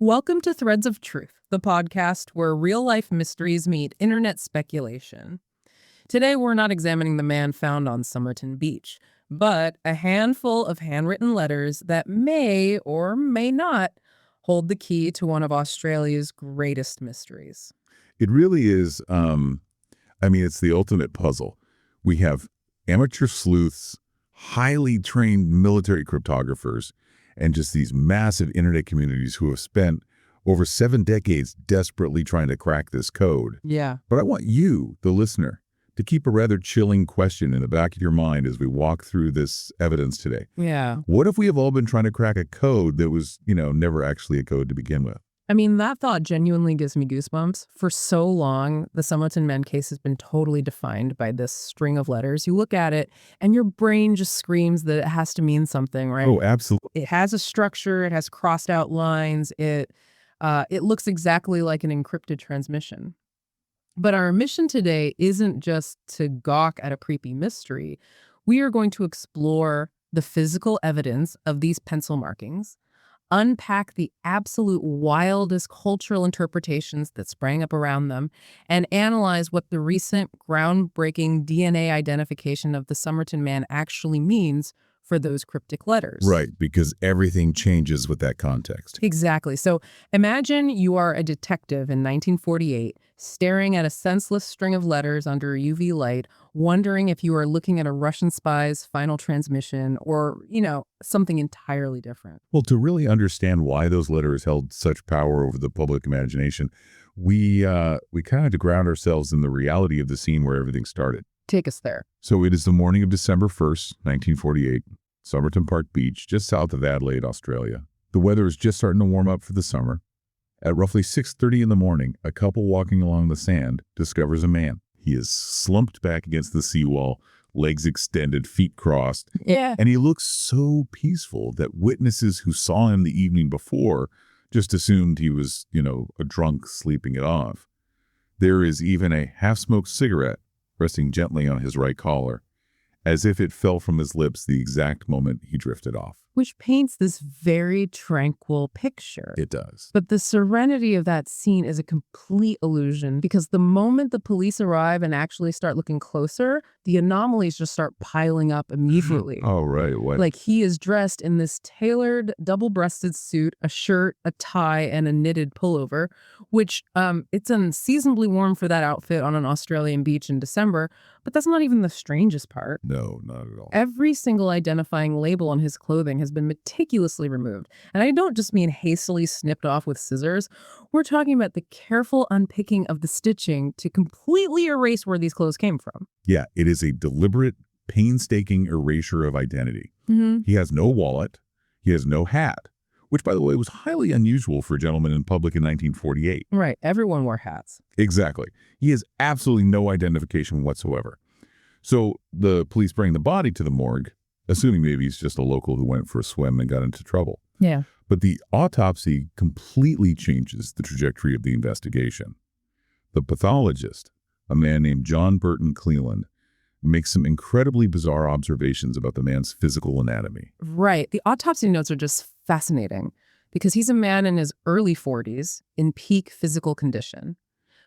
Welcome to Threads of Truth, the podcast where real-life mysteries meet internet speculation. Today, we're not examining the man found on Somerton Beach, but a handful of handwritten letters that may or may not hold the key to one of Australia's greatest mysteries. It really is, it's the ultimate puzzle. We have amateur sleuths, highly trained military cryptographers, and just these massive internet communities who have spent over 7 decades desperately trying to crack this code. Yeah. But I want you, the listener, to keep a rather chilling question in the back of your mind as we walk through this evidence today. Yeah. What if we have all been trying to crack a code that was, never actually a code to begin with? I mean, that thought genuinely gives me goosebumps. For so long, the Somerton Man case has been totally defined by this string of letters. You look at it, and your brain just screams that it has to mean something, right? Oh, absolutely. It has a structure. It has crossed out lines. It looks exactly like an encrypted transmission. But our mission today isn't just to gawk at a creepy mystery. We are going to explore the physical evidence of these pencil markings, unpack the absolute wildest cultural interpretations that sprang up around them, and analyze what the recent groundbreaking DNA identification of the Somerton Man actually means for those cryptic letters. Right, because everything changes with that context. Exactly. So imagine you are a detective in 1948, staring at a senseless string of letters under a UV light, wondering if you are looking at a Russian spy's final transmission or, something entirely different. Well, to really understand why those letters held such power over the public imagination, we kind of had to ground ourselves in the reality of the scene where everything started. Take us there. So it is the morning of December 1st, 1948, Somerton Park Beach, just south of Adelaide, Australia. The weather is just starting to warm up for the summer. At roughly 6:30 in the morning, a couple walking along the sand discovers a man. He is slumped back against the seawall, legs extended, feet crossed. Yeah. And he looks so peaceful that witnesses who saw him the evening before just assumed he was, a drunk sleeping it off. There is even a half-smoked cigarette resting gently on his right collar, as if it fell from his lips the exact moment he drifted off. Which paints this very tranquil picture. It does. But the serenity of that scene is a complete illusion because the moment the police arrive and actually start looking closer, the anomalies just start piling up immediately. Oh, right. What? Like he is dressed in this tailored double-breasted suit, a shirt, a tie, and a knitted pullover, which it's unseasonably warm for that outfit on an Australian beach in December. But that's not even the strangest part. No, not at all. Every single identifying label on his clothing has been meticulously removed. And I don't just mean hastily snipped off with scissors. We're talking about the careful unpicking of the stitching to completely erase where these clothes came from. Yeah, it is a deliberate, painstaking erasure of identity. Mm-hmm. He has no wallet. He has no hat, which, by the way, was highly unusual for a gentleman in public in 1948. Right. Everyone wore hats. Exactly. He has absolutely no identification whatsoever. So the police bring the body to the morgue, assuming maybe he's just a local who went for a swim and got into trouble. Yeah. But the autopsy completely changes the trajectory of the investigation. The pathologist, a man named John Burton Cleland, makes some incredibly bizarre observations about the man's physical anatomy. Right. The autopsy notes are just fascinating because he's a man in his early 40s in peak physical condition.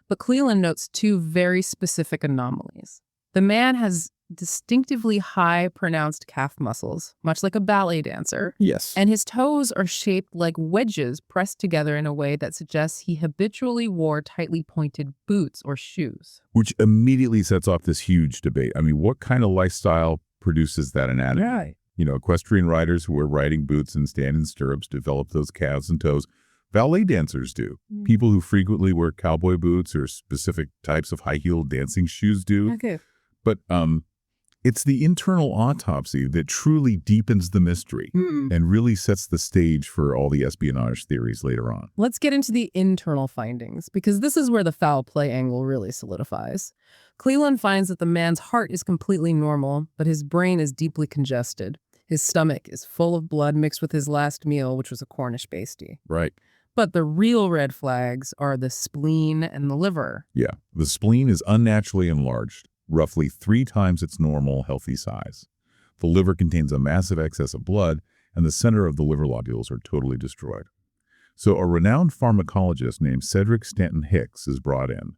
But Cleland notes 2 very specific anomalies. The man has distinctively high pronounced calf muscles, much like a ballet dancer. Yes. And his toes are shaped like wedges pressed together in a way that suggests he habitually wore tightly pointed boots or shoes. Which immediately sets off this huge debate. I mean, what kind of lifestyle produces that anatomy? Right. Equestrian riders who wear riding boots and stand in stirrups develop those calves and toes. Ballet dancers do. People who frequently wear cowboy boots or specific types of high-heeled dancing shoes do. Okay. But it's the internal autopsy that truly deepens the mystery and really sets the stage for all the espionage theories later on. Let's get into the internal findings, because this is where the foul play angle really solidifies. Cleland finds that the man's heart is completely normal, but his brain is deeply congested. His stomach is full of blood mixed with his last meal, which was a Cornish pasty. Right. But the real red flags are the spleen and the liver. Yeah. The spleen is unnaturally enlarged, roughly 3 times its normal healthy size. The liver contains a massive excess of blood, and the center of the liver lobules are totally destroyed. So a renowned pharmacologist named Cedric Stanton Hicks is brought in,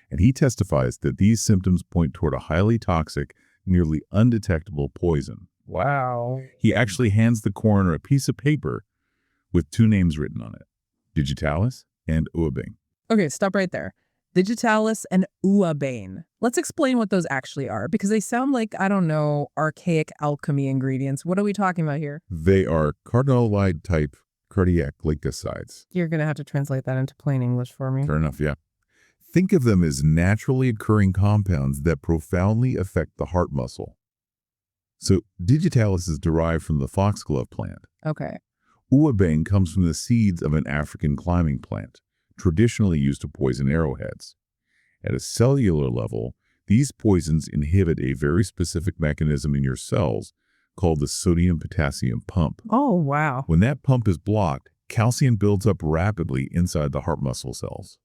and he testifies that these symptoms point toward a highly toxic, nearly undetectable poison. Wow. He actually hands the coroner a piece of paper with two names written on it, Digitalis and Uabane. Okay, stop right there. Digitalis and Uabane. Let's explain what those actually are, because they sound like, I don't know, archaic alchemy ingredients. What are we talking about here? They are cardinalide-type cardiac glycosides. You're going to have to translate that into plain English for me. Fair enough, yeah. Think of them as naturally occurring compounds that profoundly affect the heart muscle. So digitalis is derived from the foxglove plant. Okay. Uabane comes from the seeds of an African climbing plant, traditionally used to poison arrowheads. At a cellular level, these poisons inhibit a very specific mechanism in your cells called the sodium-potassium pump. Oh, wow. When that pump is blocked, calcium builds up rapidly inside the heart muscle cells.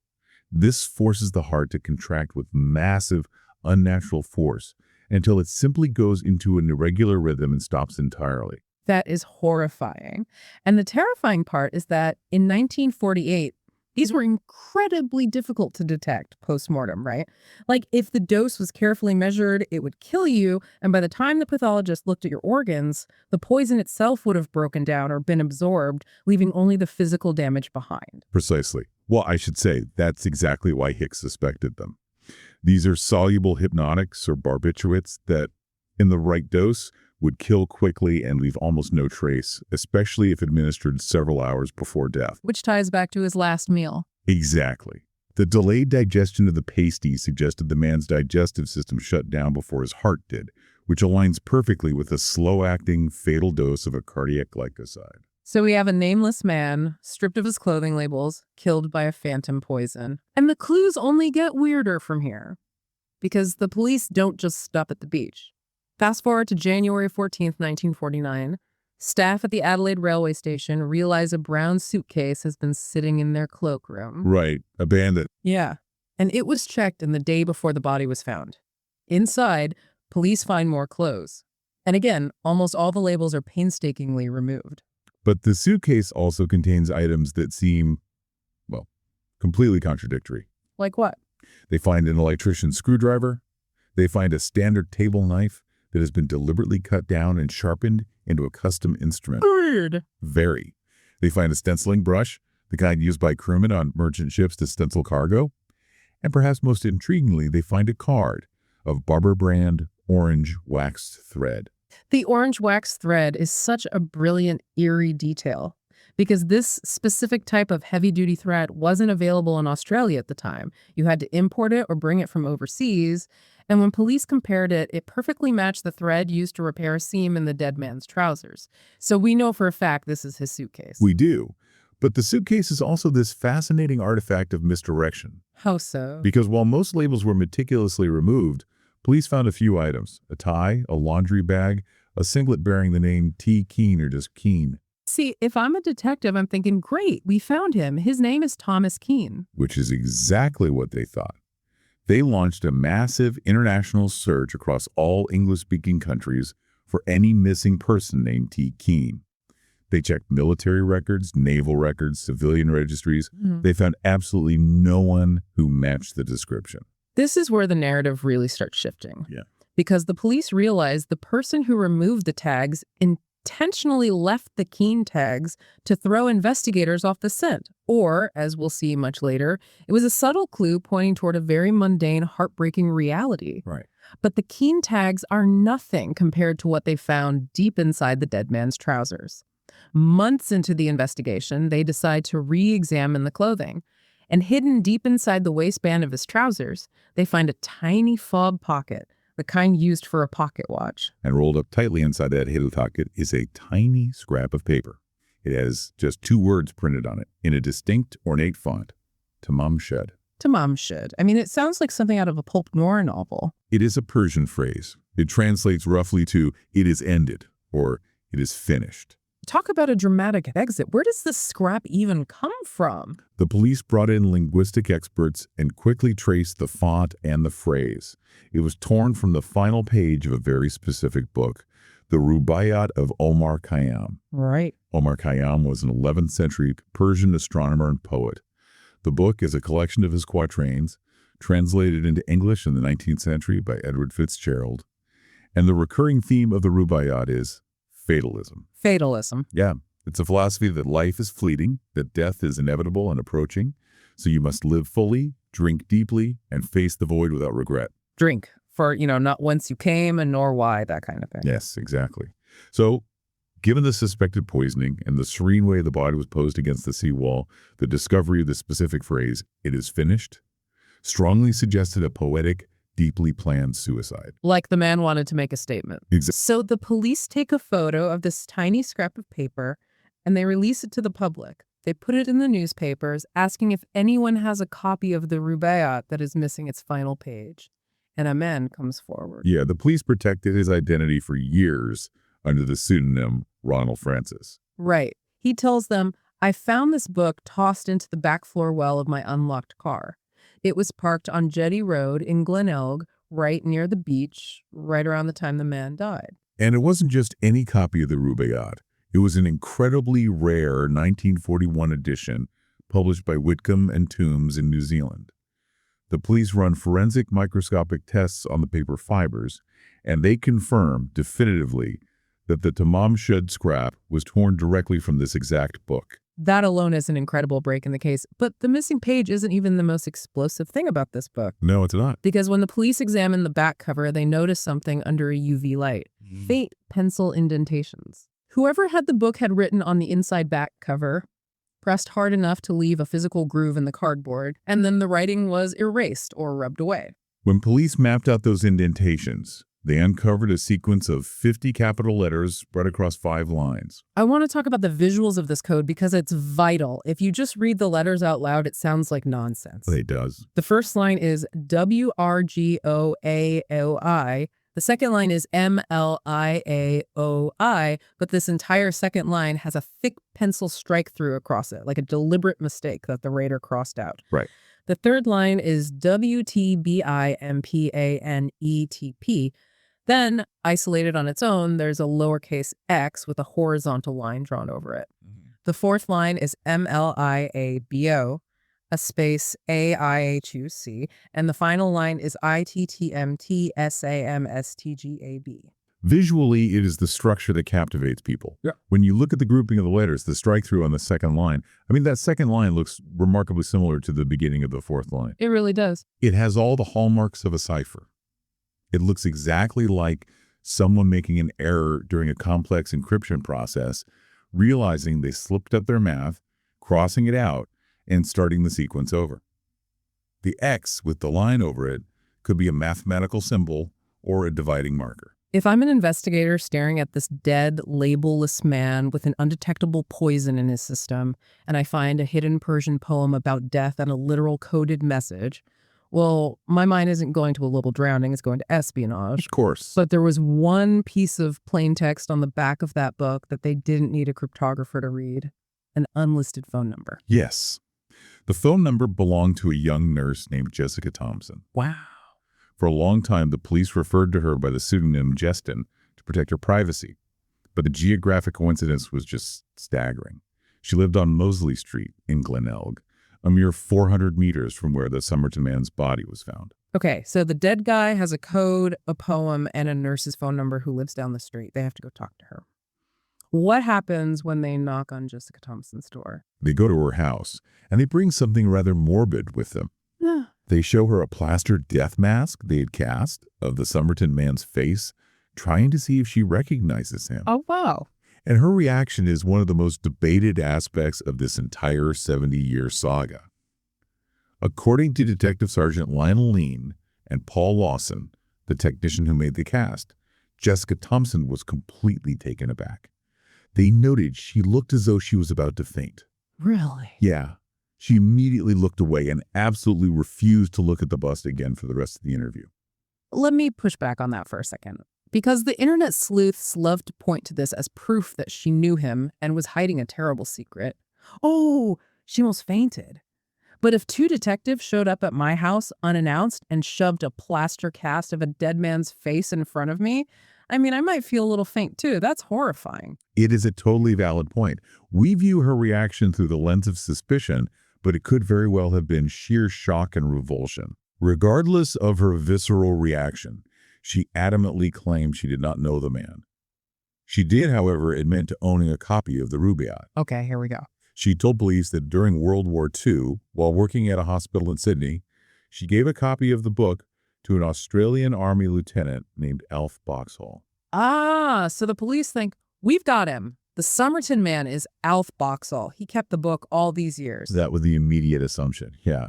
This forces the heart to contract with massive, unnatural force until it simply goes into an irregular rhythm and stops entirely. That is horrifying. And the terrifying part is that in 1948, these were incredibly difficult to detect post-mortem, right? Like, if the dose was carefully measured, it would kill you, and by the time the pathologist looked at your organs, the poison itself would have broken down or been absorbed, leaving only the physical damage behind. Precisely. Well, I should say, that's exactly why Hicks suspected them. These are soluble hypnotics or barbiturates that, in the right dose, would kill quickly and leave almost no trace, especially if administered several hours before death. Which ties back to his last meal. Exactly. The delayed digestion of the pasty suggested the man's digestive system shut down before his heart did, which aligns perfectly with a slow-acting, fatal dose of a cardiac glycoside. So we have a nameless man, stripped of his clothing labels, killed by a phantom poison. And the clues only get weirder from here, because the police don't just stop at the beach. Fast forward to January 14th, 1949. Staff at the Adelaide railway station realize a brown suitcase has been sitting in their cloakroom. Right, abandoned. Yeah, and it was checked in the day before the body was found. Inside, police find more clothes. And again, almost all the labels are painstakingly removed. But the suitcase also contains items that seem, well, completely contradictory. Like what? They find an electrician's screwdriver. They find a standard table knife that has been deliberately cut down and sharpened into a custom instrument. Weird. Very. They find a stenciling brush, the kind used by crewmen on merchant ships to stencil cargo. And perhaps most intriguingly, they find a card of Barber brand orange waxed thread. The orange wax thread is such a brilliant, eerie detail, because this specific type of heavy-duty thread wasn't available in Australia at the time. You had to import it or bring it from overseas, and when police compared it, it perfectly matched the thread used to repair a seam in the dead man's trousers. So we know for a fact this is his suitcase. We do. But the suitcase is also this fascinating artifact of misdirection. How so? Because while most labels were meticulously removed, police found a few items: a tie, a laundry bag, a singlet bearing the name T. Keene or just Keene. See, if I'm a detective, I'm thinking, great, we found him. His name is Thomas Keene. Which is exactly what they thought. They launched a massive international search across all English-speaking countries for any missing person named T. Keene. They checked military records, naval records, civilian registries. They found absolutely no one who matched the description. This is where the narrative really starts shifting. Yeah. Because the police realized the person who removed the tags intentionally left the Keene tags to throw investigators off the scent. Or, as we'll see much later, it was a subtle clue pointing toward a very mundane, heartbreaking reality. Right. But the Keene tags are nothing compared to what they found deep inside the dead man's trousers. Months into the investigation, they decide to re-examine the clothing. And hidden deep inside the waistband of his trousers, they find a tiny fob pocket, the kind used for a pocket watch. And rolled up tightly inside that hidden pocket is a tiny scrap of paper. It has just 2 words printed on it in a distinct, ornate font: Tamam Shud. Tamam Shud. I mean, it sounds like something out of a pulp noir novel. It is a Persian phrase. It translates roughly to "it is ended" or "it is finished." Talk about a dramatic exit. Where does this scrap even come from? The police brought in linguistic experts and quickly traced the font and the phrase. It was torn from the final page of a very specific book, The Rubaiyat of Omar Khayyam. Right. Omar Khayyam was an 11th century Persian astronomer and poet. The book is a collection of his quatrains, translated into English in the 19th century by Edward Fitzgerald. And the recurring theme of the Rubaiyat is fatalism. Fatalism. Yeah, it's a philosophy that life is fleeting, that death is inevitable and approaching, so you must live fully, drink deeply, and face the void without regret. Drink for, not whence you came and nor why, that kind of thing. Yes, exactly. So, given the suspected poisoning and the serene way the body was posed against the seawall, the discovery of the specific phrase, "it is finished," strongly suggested a poetic, deeply planned suicide. Like the man wanted to make a statement. So the police take a photo of this tiny scrap of paper and they release it to the public. They put it in the newspapers, asking if anyone has a copy of the Rubaiyat that is missing its final page. And a man comes forward. Yeah, the police protected his identity for years under the pseudonym Ronald Francis. Right. He tells them, "I found this book tossed into the back floor well of my unlocked car. It was parked on Jetty Road in Glenelg, right near the beach, right around the time the man died." And it wasn't just any copy of the Rubaiyat. It was an incredibly rare 1941 edition published by Whitcomb and Toombs in New Zealand. The police run forensic microscopic tests on the paper fibers, and they confirm definitively that the tamam shud scrap was torn directly from this exact book. That alone is an incredible break in the case. But the missing page isn't even the most explosive thing about this book. No, it's not. Because when the police examine the back cover, they notice something under a UV light. Faint pencil indentations. Whoever had the book had written on the inside back cover, pressed hard enough to leave a physical groove in the cardboard, and then the writing was erased or rubbed away. When police mapped out those indentations, they uncovered a sequence of 50 capital letters spread across 5 lines. I want to talk about the visuals of this code because it's vital. If you just read the letters out loud, it sounds like nonsense. It does. The first line is WRGOAOI. The second line is MLIAOI, but this entire second line has a thick pencil strike through across it, like a deliberate mistake that the writer crossed out. Right. The third line is WTBIMPANETP. Then, isolated on its own, there's a lowercase x with a horizontal line drawn over it. The fourth line is MLIABO, a space AIHUC, and the final line is ITTMTSAMSTGAB. Visually, it is the structure that captivates people. Yeah. When you look at the grouping of the letters, the strike through on the second line, that second line looks remarkably similar to the beginning of the fourth line. It really does. It has all the hallmarks of a cipher. It looks exactly like someone making an error during a complex encryption process, realizing they slipped up their math, crossing it out, and starting the sequence over. The X with the line over it could be a mathematical symbol or a dividing marker. If I'm an investigator staring at this dead, labelless man with an undetectable poison in his system, and I find a hidden Persian poem about death and a literal coded message, well, my mind isn't going to a little drowning, it's going to espionage. Of course. But there was one piece of plain text on the back of that book that they didn't need a cryptographer to read: an unlisted phone number. Yes. The phone number belonged to a young nurse named Jessica Thompson. Wow. For a long time, the police referred to her by the pseudonym Jestin to protect her privacy. But the geographic coincidence was just staggering. She lived on Mosley Street in Glenelg, a mere 400 meters from where the Somerton Man's body was found. Okay, so the dead guy has a code, a poem, and a nurse's phone number who lives down the street. They have to go talk to her. What happens when they knock on Jessica Thompson's door? They go to her house, and they bring something rather morbid with them. Yeah. They show her a plaster death mask they had cast of the Somerton Man's face, trying to see if she recognizes him. Oh, wow. And her reaction is one of the most debated aspects of this entire 70-year saga. According to Detective Sergeant Lionel Lean and Paul Lawson, the technician who made the cast, Jessica Thompson was completely taken aback. They noted she looked as though she was about to faint. Really? Yeah. She immediately looked away and absolutely refused to look at the bust again for the rest of the interview. Let me push back on that for a second. Because the internet sleuths love to point to this as proof that she knew him and was hiding a terrible secret. Oh, she almost fainted. But if 2 detectives showed up at my house unannounced and shoved a plaster cast of a dead man's face in front of me, I mean, I might feel a little faint too. That's horrifying. It is a totally valid point. We view her reaction through the lens of suspicion, but it could very well have been sheer shock and revulsion. Regardless of her visceral reaction, she adamantly claimed she did not know the man. She did, however, admit to owning a copy of the Rubaiyat. Okay, here we go. She told police that during World War II, while working at a hospital in Sydney, she gave a copy of the book to an Australian Army lieutenant named Alf Boxhall. Ah, so the police think, we've got him. The Somerton Man is Alf Boxhall. He kept the book all these years. That was the immediate assumption, yeah.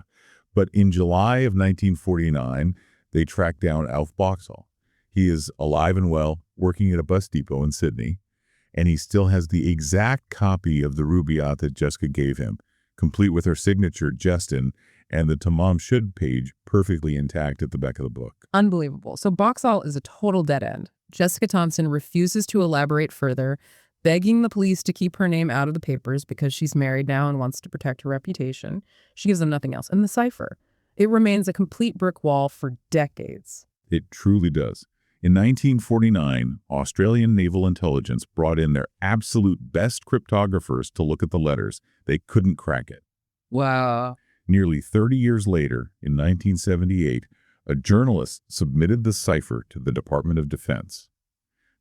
But in July of 1949, they tracked down Alf Boxhall. He is alive and well, working at a bus depot in Sydney, and he still has the exact copy of the Rubaiyat that Jessica gave him, complete with her signature, Justin, and the Tamam Shud page perfectly intact at the back of the book. Unbelievable. So Boxhall is a total dead end. Jessica Thompson refuses to elaborate further, begging the police to keep her name out of the papers because she's married now and wants to protect her reputation. She gives them nothing else. And the cipher, it remains a complete brick wall for decades. It truly does. In 1949, Australian Naval Intelligence brought in their absolute best cryptographers to look at the letters. They couldn't crack it. Wow. Nearly 30 years later, in 1978, a journalist submitted the cipher to the Department of Defense.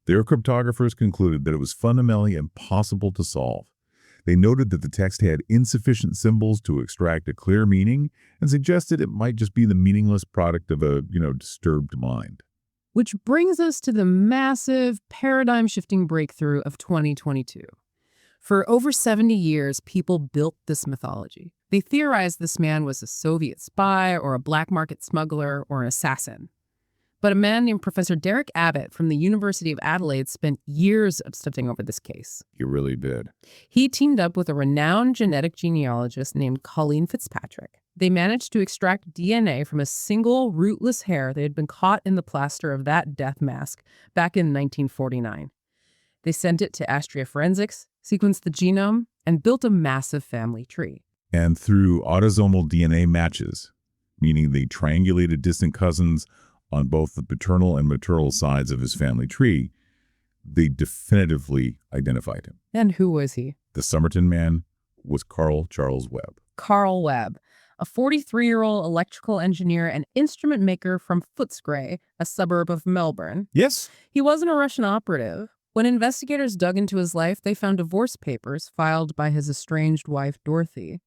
Their cryptographers concluded that it was fundamentally impossible to solve. They noted that the text had insufficient symbols to extract a clear meaning and suggested it might just be the meaningless product of a, disturbed mind. Which brings us to the massive paradigm-shifting breakthrough of 2022. For over 70 years, people built this mythology. They theorized this man was a Soviet spy or a black market smuggler or an assassin. But a man named Professor Derek Abbott from the University of Adelaide spent years obsessing over this case. He really did. He teamed up with a renowned genetic genealogist named Colleen Fitzpatrick. They managed to extract DNA from a single rootless hair that had been caught in the plaster of that death mask back in 1949. They sent it to Astria Forensics, sequenced the genome, and built a massive family tree. And through autosomal DNA matches, meaning they triangulated distant cousins on both the paternal and maternal sides of his family tree, they definitively identified him. And who was he? The Somerton Man was Carl Charles Webb. Carl Webb, a 43-year-old electrical engineer and instrument maker from Footscray, a suburb of Melbourne. Yes. He wasn't a Russian operative. When investigators dug into his life, they found divorce papers filed by his estranged wife, Dorothy.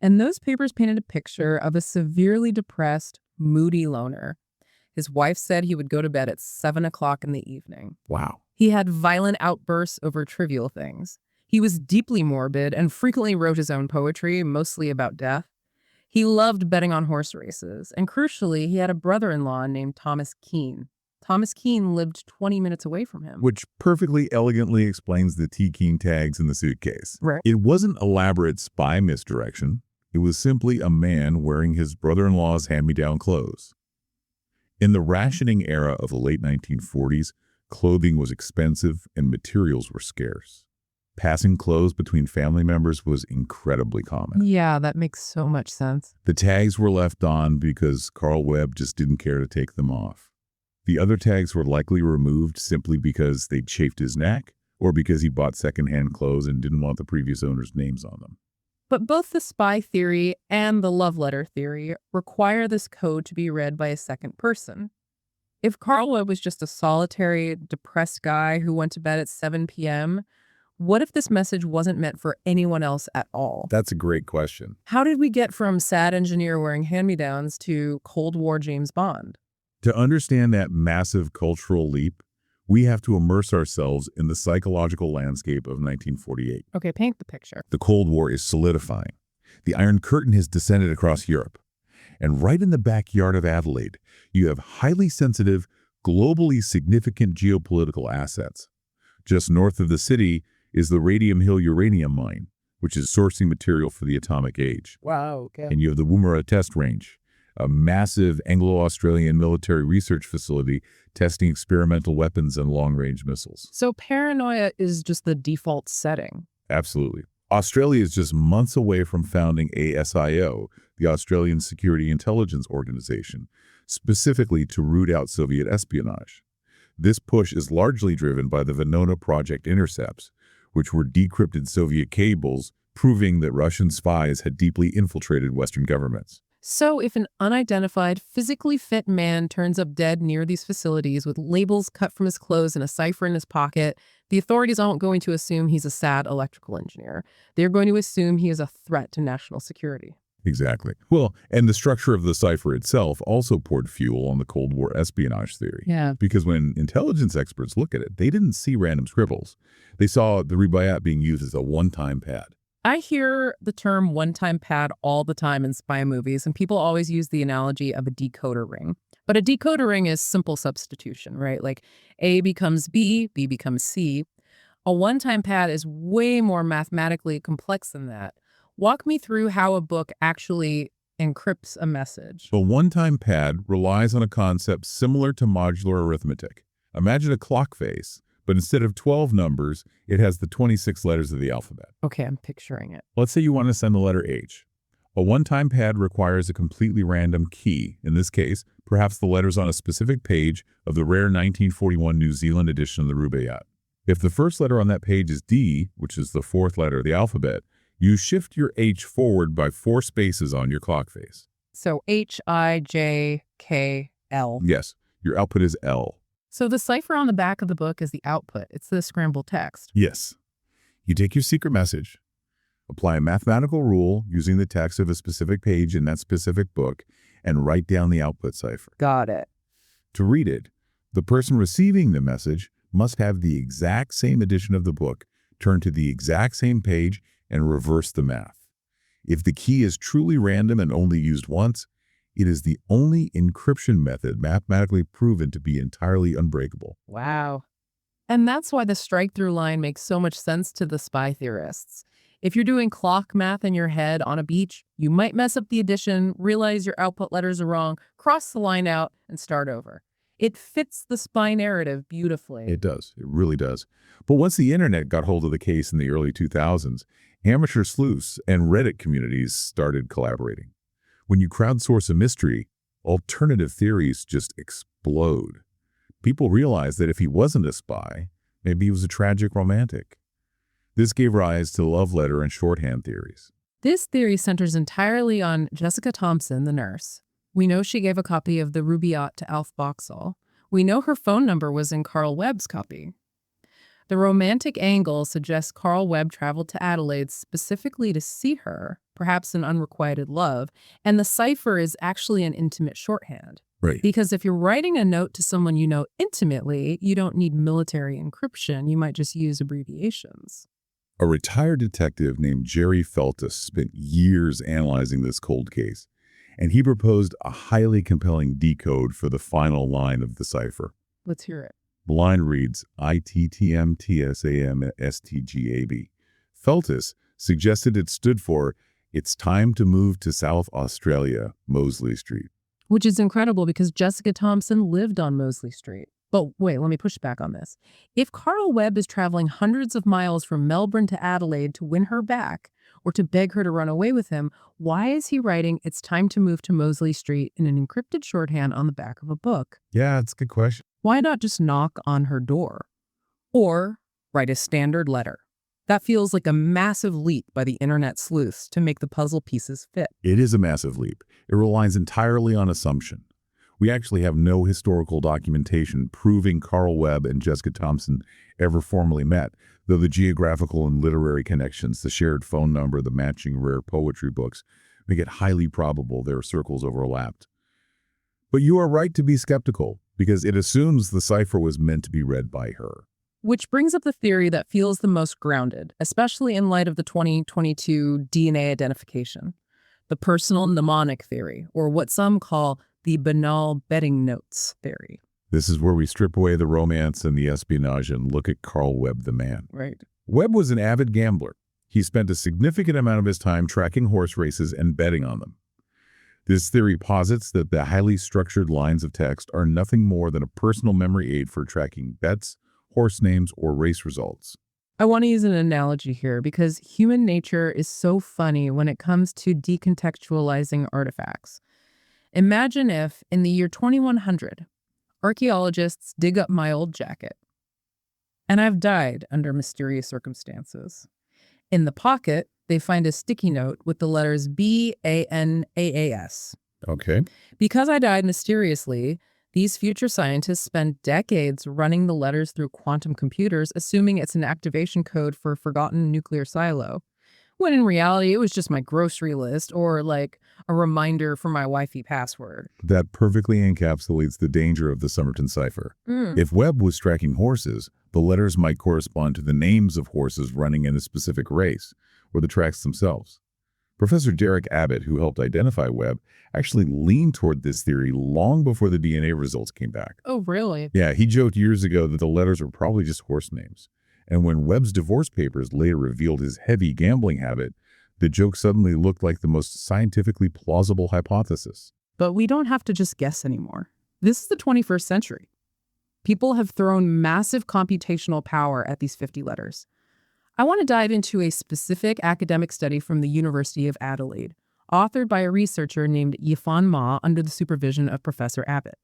And those papers painted a picture of a severely depressed, moody loner. His wife said he would go to bed at 7 o'clock in the evening. Wow. He had violent outbursts over trivial things. He was deeply morbid and frequently wrote his own poetry, mostly about death. He loved betting on horse races, and crucially, he had a brother-in-law named Thomas Keene. Thomas Keene lived 20 minutes away from him. Which perfectly elegantly explains the T. Keene tags in the suitcase. Right. It wasn't elaborate spy misdirection. It was simply a man wearing his brother-in-law's hand-me-down clothes. In the rationing era of the late 1940s, clothing was expensive and materials were scarce. Passing clothes between family members was incredibly common. Yeah, that makes so much sense. The tags were left on because Carl Webb just didn't care to take them off. The other tags were likely removed simply because they chafed his neck or because he bought secondhand clothes and didn't want the previous owner's names on them. But both the spy theory and the love letter theory require this code to be read by a second person. If Carl Webb was just a solitary, depressed guy who went to bed at 7 p.m., what if this message wasn't meant for anyone else at all? That's a great question. How did we get from sad engineer wearing hand-me-downs to Cold War James Bond? To understand that massive cultural leap, we have to immerse ourselves in the psychological landscape of 1948. Okay, paint the picture. The Cold War is solidifying. The Iron Curtain has descended across Europe. And right in the backyard of Adelaide, you have highly sensitive, globally significant geopolitical assets. Just north of the city is the Radium Hill uranium mine, which is sourcing material for the atomic age. Wow, okay. And you have the Woomera Test Range, a massive Anglo-Australian military research facility testing experimental weapons and long-range missiles. So paranoia is just the default setting. Absolutely. Australia is just months away from founding ASIO, the Australian Security Intelligence Organization, specifically to root out Soviet espionage. This push is largely driven by the Venona project intercepts, which were decrypted Soviet cables proving that Russian spies had deeply infiltrated Western governments. So if an unidentified, physically fit man turns up dead near these facilities with labels cut from his clothes and a cipher in his pocket, the authorities aren't going to assume he's a sad electrical engineer. They're going to assume he is a threat to national security. Exactly. Well, and the structure of the cipher itself also poured fuel on the Cold War espionage theory. Yeah. Because when intelligence experts look at it, they didn't see random scribbles. They saw the Rubaiyat being used as a one-time pad. I hear the term one-time pad all the time in spy movies, and people always use the analogy of a decoder ring. But a decoder ring is simple substitution, right? Like A becomes B, B becomes C. A one-time pad is way more mathematically complex than that. Walk me through how a book actually encrypts a message. A one-time pad relies on a concept similar to modular arithmetic. Imagine a clock face, but instead of 12 numbers, it has the 26 letters of the alphabet. Okay, I'm picturing it. Let's say you want to send the letter H. A one-time pad requires a completely random key. In this case, perhaps the letters on a specific page of the rare 1941 New Zealand edition of the Rubaiyat. If the first letter on that page is D, which is the fourth letter of the alphabet, you shift your H forward by 4 spaces on your clock face. So H-I-J-K-L. Yes, your output is L. So the cipher on the back of the book is the output. It's the scrambled text. Yes. You take your secret message, apply a mathematical rule using the text of a specific page in that specific book, and write down the output cipher. Got it. To read it, the person receiving the message must have the exact same edition of the book, turn to the exact same page, and reverse the math. If the key is truly random and only used once, it is the only encryption method mathematically proven to be entirely unbreakable. Wow. And that's why the strike-through line makes so much sense to the spy theorists. If you're doing clock math in your head on a beach, you might mess up the addition, realize your output letters are wrong, cross the line out, and start over. It fits the spy narrative beautifully. It does. It really does. But once the internet got hold of the case in the early 2000s, amateur sleuths and Reddit communities started collaborating. When you crowdsource a mystery, alternative theories just explode. People realized that if he wasn't a spy, maybe he was a tragic romantic. This gave rise to love letter and shorthand theories. This theory centers entirely on Jessica Thompson, the nurse. We know she gave a copy of the Rubaiyat to Alf Boxall. We know her phone number was in Carl Webb's copy. The romantic angle suggests Carl Webb traveled to Adelaide specifically to see her, perhaps in unrequited love, and the cipher is actually an intimate shorthand. Right. Because if you're writing a note to someone you know intimately, you don't need military encryption. You might just use abbreviations. A retired detective named Jerry Feltus spent years analyzing this cold case, and he proposed a highly compelling decode for the final line of the cipher. Let's hear it. The line reads, ITTMTSAMSTGAB. Feltus suggested it stood for, "It's time to move to South Australia, Mosley Street." Which is incredible because Jessica Thompson lived on Mosley Street. But wait, let me push back on this. If Carl Webb is traveling hundreds of miles from Melbourne to Adelaide to win her back or to beg her to run away with him, why is he writing "It's time to move to Mosley Street" in an encrypted shorthand on the back of a book? Yeah, that's a good question. Why not just knock on her door? Or write a standard letter? That feels like a massive leap by the internet sleuths to make the puzzle pieces fit. It is a massive leap. It relies entirely on assumption. We actually have no historical documentation proving Carl Webb and Jessica Thompson ever formally met, though the geographical and literary connections, the shared phone number, the matching rare poetry books, make it highly probable their circles overlapped. But you are right to be skeptical, because it assumes the cipher was meant to be read by her. Which brings up the theory that feels the most grounded, especially in light of the 2022 DNA identification. The personal mnemonic theory, or what some call the banal betting notes theory. This is where we strip away the romance and the espionage and look at Carl Webb the man. Right. Webb was an avid gambler. He spent a significant amount of his time tracking horse races and betting on them. This theory posits that the highly structured lines of text are nothing more than a personal memory aid for tracking bets, horse names, or race results. I want to use an analogy here because human nature is so funny when it comes to decontextualizing artifacts. Imagine if, in the year 2100, Archaeologists dig up my old jacket. And I've died under mysterious circumstances. In the pocket, they find a sticky note with the letters BANAAS. Okay. Because I died mysteriously, these future scientists spend decades running the letters through quantum computers, assuming it's an activation code for a forgotten nuclear silo, when in reality, it was just my grocery list or like a reminder for my Wi-Fi password. That perfectly encapsulates the danger of the Somerton cipher. If Webb was tracking horses, the letters might correspond to the names of horses running in a specific race, or the tracks themselves. Professor Derek Abbott, who helped identify Webb, actually leaned toward this theory long before the DNA results came back. Oh, really? Yeah, he joked years ago that the letters were probably just horse names. And when Webb's divorce papers later revealed his heavy gambling habit, the joke suddenly looked like the most scientifically plausible hypothesis. But we don't have to just guess anymore. This is the 21st century. People have thrown massive computational power at these 50 letters. I want to dive into a specific academic study from the University of Adelaide, authored by a researcher named Yifan Ma under the supervision of Professor Abbott.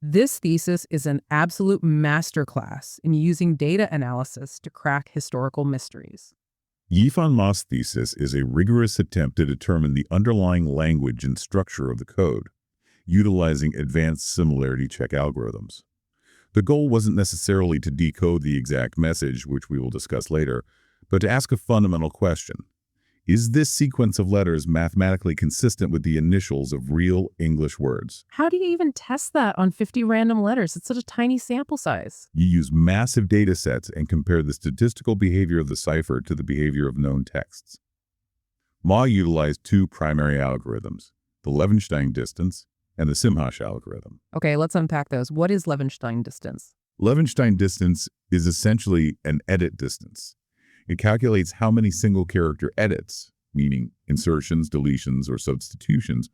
This thesis is an absolute masterclass in using data analysis to crack historical mysteries. Yifan Ma's thesis is a rigorous attempt to determine the underlying language and structure of the code, utilizing advanced similarity check algorithms. The goal wasn't necessarily to decode the exact message, which we will discuss later, but to ask a fundamental question. Is this sequence of letters mathematically consistent with the initials of real English words? How do you even test that on 50 random letters? It's such a tiny sample size. You use massive data sets and compare the statistical behavior of the cipher to the behavior of known texts. Ma utilized two primary algorithms, the Levenshtein distance and the Simhash algorithm. Okay, let's unpack those. What is Levenshtein distance? Levenshtein distance is essentially an edit distance. It calculates how many single-character edits, meaning insertions, deletions, or substitutions,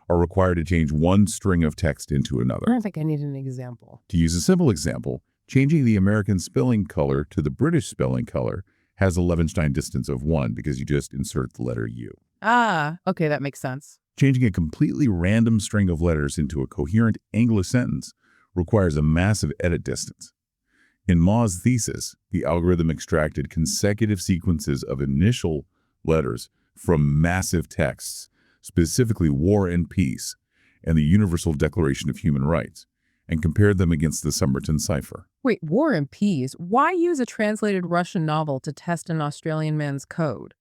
are required to change one string of text into another. I don't think I need an example. To use a simple example, changing the American spelling color to the British spelling color has a Levenshtein distance of 1 because you just insert the letter U. Ah, okay, that makes sense. Changing a completely random string of letters into a coherent English sentence requires a massive edit distance. In Ma's thesis, the algorithm extracted consecutive sequences of initial letters from massive texts, specifically War and Peace and the Universal Declaration of Human Rights, and compared them against the Somerton cipher. Wait, War and Peace? Why use a translated Russian novel to test an Australian man's code?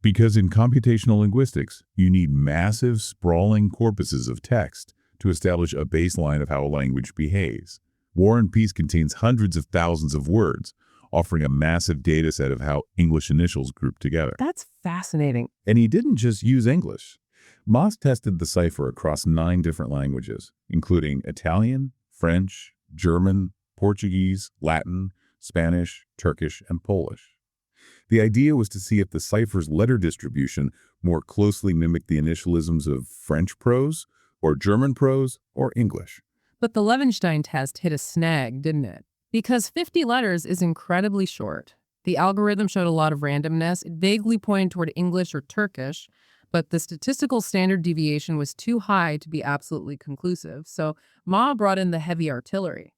Because in computational linguistics, you need massive, sprawling corpuses of text to establish a baseline of how a language behaves. War and Peace contains hundreds of thousands of words, offering a massive data set of how English initials group together. That's fascinating. And he didn't just use English. Moss tested the cipher across 9 different languages, including Italian, French, German, Portuguese, Latin, Spanish, Turkish, and Polish. The idea was to see if the cipher's letter distribution more closely mimicked the initialisms of French prose, or German prose, or English. But the Levenshtein test hit a snag, didn't it? Because 50 letters is incredibly short. The algorithm showed a lot of randomness. It vaguely pointed toward English or Turkish, but the statistical standard deviation was too high to be absolutely conclusive. So Ma brought in the heavy artillery,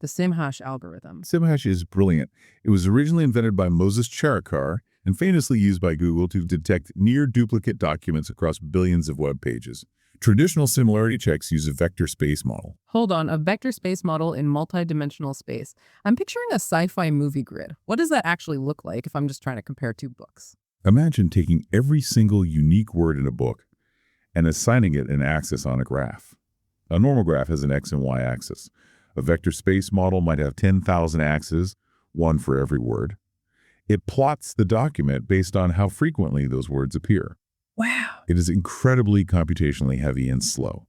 the Simhash algorithm. Simhash is brilliant. It was originally invented by Moses Charakar and famously used by Google to detect near-duplicate documents across billions of web pages. Traditional similarity checks use a vector space model. Hold on, a vector space model in multidimensional space. I'm picturing a sci-fi movie grid. What does that actually look like if I'm just trying to compare two books? Imagine taking every single unique word in a book and assigning it an axis on a graph. A normal graph has an x and y axis. A vector space model might have 10,000 axes, one for every word. It plots the document based on how frequently those words appear. Wow. It is incredibly computationally heavy and slow.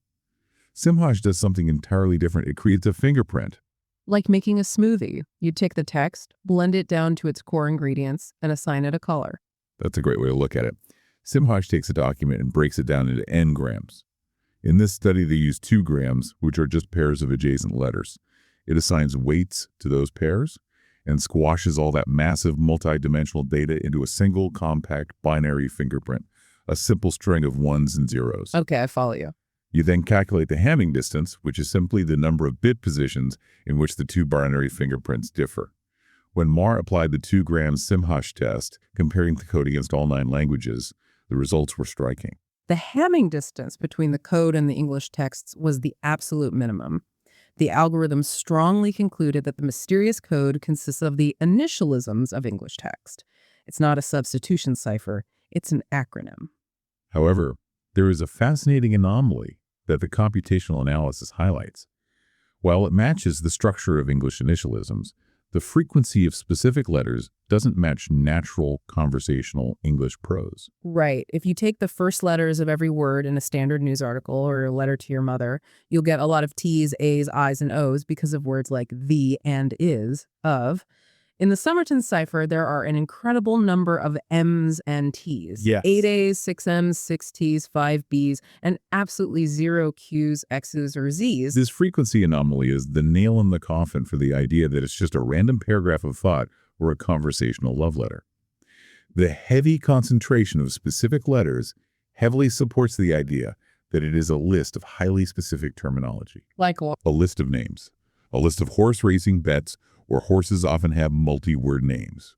Simhash does something entirely different. It creates a fingerprint. Like making a smoothie. You take the text, blend it down to its core ingredients, and assign it a color. That's a great way to look at it. Simhash takes a document and breaks it down into n grams. In this study, they use 2 grams, which are just pairs of adjacent letters. It assigns weights to those pairs and squashes all that massive multidimensional data into a single compact binary fingerprint, a simple string of ones and zeros. Okay, I follow you. You then calculate the Hamming distance, which is simply the number of bit positions in which the two binary fingerprints differ. When Marr applied the 2-gram Simhash test, comparing the code against all 9 languages, the results were striking. The Hamming distance between the code and the English texts was the absolute minimum. The algorithm strongly concluded that the mysterious code consists of the initialisms of English text. It's not a substitution cipher, it's an acronym. However, there is a fascinating anomaly that the computational analysis highlights. While it matches the structure of English initialisms, the frequency of specific letters doesn't match natural conversational English prose. Right. If you take the first letters of every word in a standard news article or a letter to your mother, you'll get a lot of T's, A's, I's, and O's because of words like the and is, of. In the Somerton cipher, there are an incredible number of M's and T's. Yes. 8 A's, 6 M's, 6 T's, 5 B's, and absolutely 0 Q's, X's, or Z's. This frequency anomaly is the nail in the coffin for the idea that it's just a random paragraph of thought or a conversational love letter. The heavy concentration of specific letters heavily supports the idea that it is a list of highly specific terminology. Like what? A list of names. A list of horse racing bets where horses often have multi-word names.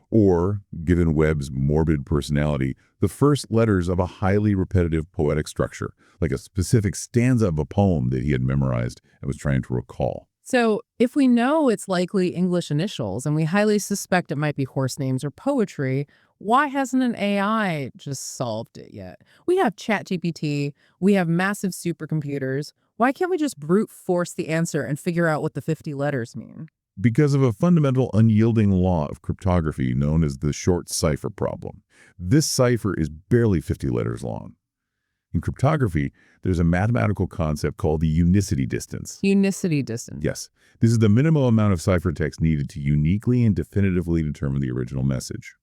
Or, given Webb's morbid personality, the first letters of a highly repetitive poetic structure, like a specific stanza of a poem that he had memorized and was trying to recall. So, if we know it's likely English initials and we highly suspect it might be horse names or poetry, why hasn't an AI just solved it yet? We have ChatGPT, we have massive supercomputers. Why can't we just brute force the answer and figure out what the 50 letters mean? Because of a fundamental unyielding law of cryptography known as the short cipher problem. This cipher is barely 50 letters long. In cryptography, there's a mathematical concept called the unicity distance. Unicity distance. Yes, this is the minimum amount of ciphertext needed to uniquely and definitively determine the original message.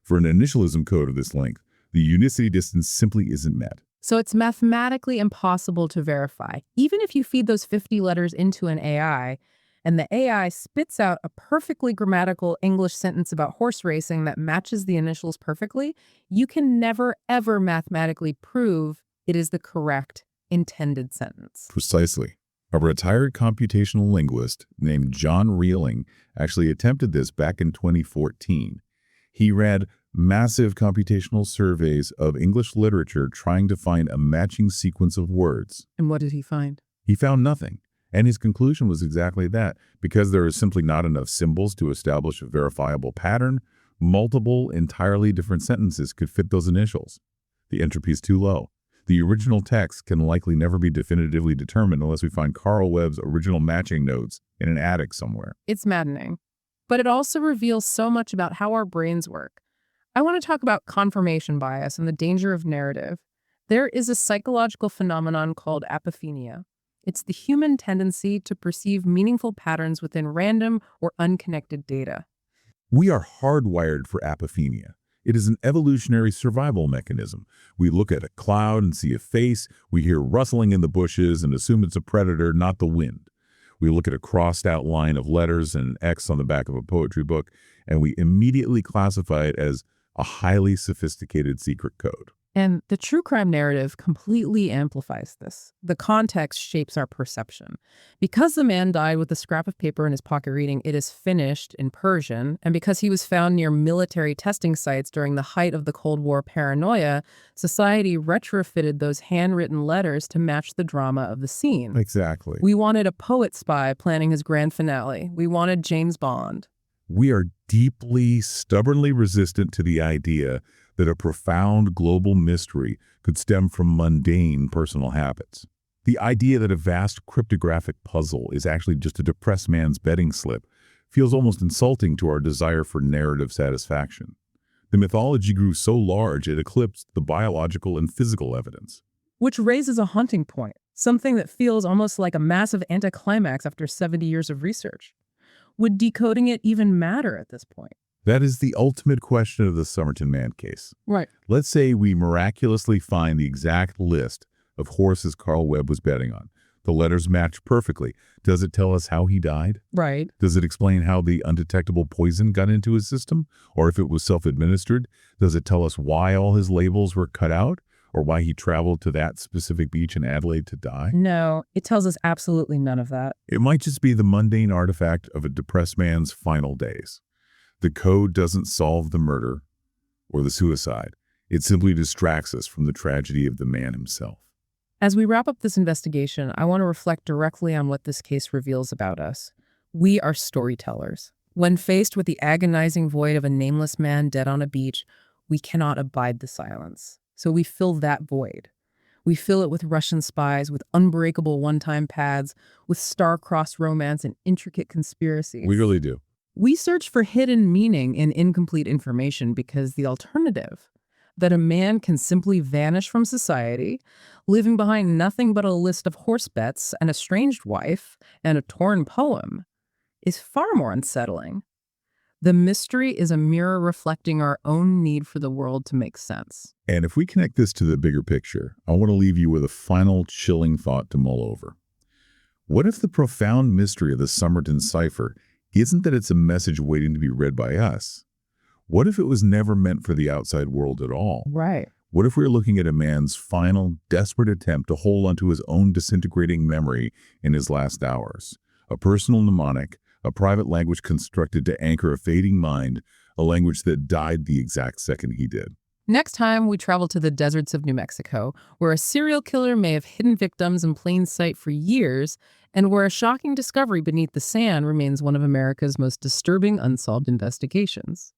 For an initialism code of this length, the unicity distance simply isn't met. So it's mathematically impossible to verify. Even if you feed those 50 letters into an AI, and the AI spits out a perfectly grammatical English sentence about horse racing that matches the initials perfectly, you can never, ever mathematically prove it is the correct intended sentence. Precisely. A retired computational linguist named John Reeling actually attempted this back in 2014. He read massive computational surveys of English literature trying to find a matching sequence of words. And what did he find? He found nothing. And his conclusion was exactly that. Because there is simply not enough symbols to establish a verifiable pattern, multiple, entirely different sentences could fit those initials. The entropy is too low. The original text can likely never be definitively determined unless we find Carl Webb's original matching notes in an attic somewhere. It's maddening. But it also reveals so much about how our brains work. I want to talk about confirmation bias and the danger of narrative. There is a psychological phenomenon called apophenia. It's the human tendency to perceive meaningful patterns within random or unconnected data. We are hardwired for apophenia. It is an evolutionary survival mechanism. We look at a cloud and see a face, we hear rustling in the bushes and assume it's a predator, not the wind. We look at a crossed out line of letters and an X on the back of a poetry book, and we immediately classify it as a highly sophisticated secret code. And the true crime narrative completely amplifies this. The context shapes our perception. Because the man died with a scrap of paper in his pocket reading, "It is finished" in Persian, and because he was found near military testing sites during the height of the Cold War paranoia, society retrofitted those handwritten letters to match the drama of the scene. Exactly. We wanted a poet spy planning his grand finale. We wanted James Bond. We are deeply, stubbornly resistant to the idea that a profound global mystery could stem from mundane personal habits. The idea that a vast cryptographic puzzle is actually just a depressed man's betting slip feels almost insulting to our desire for narrative satisfaction. The mythology grew so large it eclipsed the biological and physical evidence. Which raises a haunting point, something that feels almost like a massive anticlimax after 70 years of research. Would decoding it even matter at this point? That is the ultimate question of the Somerton Man case. Right. Let's say we miraculously find the exact list of horses Carl Webb was betting on. The letters match perfectly. Does it tell us how he died? Right. Does it explain how the undetectable poison got into his system? Or if it was self-administered? Does it tell us why all his labels were cut out? or why he traveled to that specific beach in Adelaide to die? No, it tells us absolutely none of that. It might just be the mundane artifact of a depressed man's final days. The code doesn't solve the murder or the suicide. It simply distracts us from the tragedy of the man himself. As we wrap up this investigation, I want to reflect directly on what this case reveals about us. We are storytellers. When faced with the agonizing void of a nameless man dead on a beach, we cannot abide the silence. So we fill that void. We fill it with Russian spies, with unbreakable one-time pads, with star-crossed romance and intricate conspiracies. We really do. We search for hidden meaning in incomplete information because the alternative, that a man can simply vanish from society, leaving behind nothing but a list of horse bets, an estranged wife, and a torn poem, is far more unsettling. The mystery is a mirror reflecting our own need for the world to make sense. And if we connect this to the bigger picture, I want to leave you with a final chilling thought to mull over. What if the profound mystery of the Somerton cipher isn't that it's a message waiting to be read by us? What if it was never meant for the outside world at all? Right. What if we're looking at a man's final, desperate attempt to hold onto his own disintegrating memory in his last hours? A personal mnemonic, a private language constructed to anchor a fading mind, a language that died the exact second he did. Next time, we travel to the deserts of New Mexico, where a serial killer may have hidden victims in plain sight for years, and where a shocking discovery beneath the sand remains one of America's most disturbing unsolved investigations.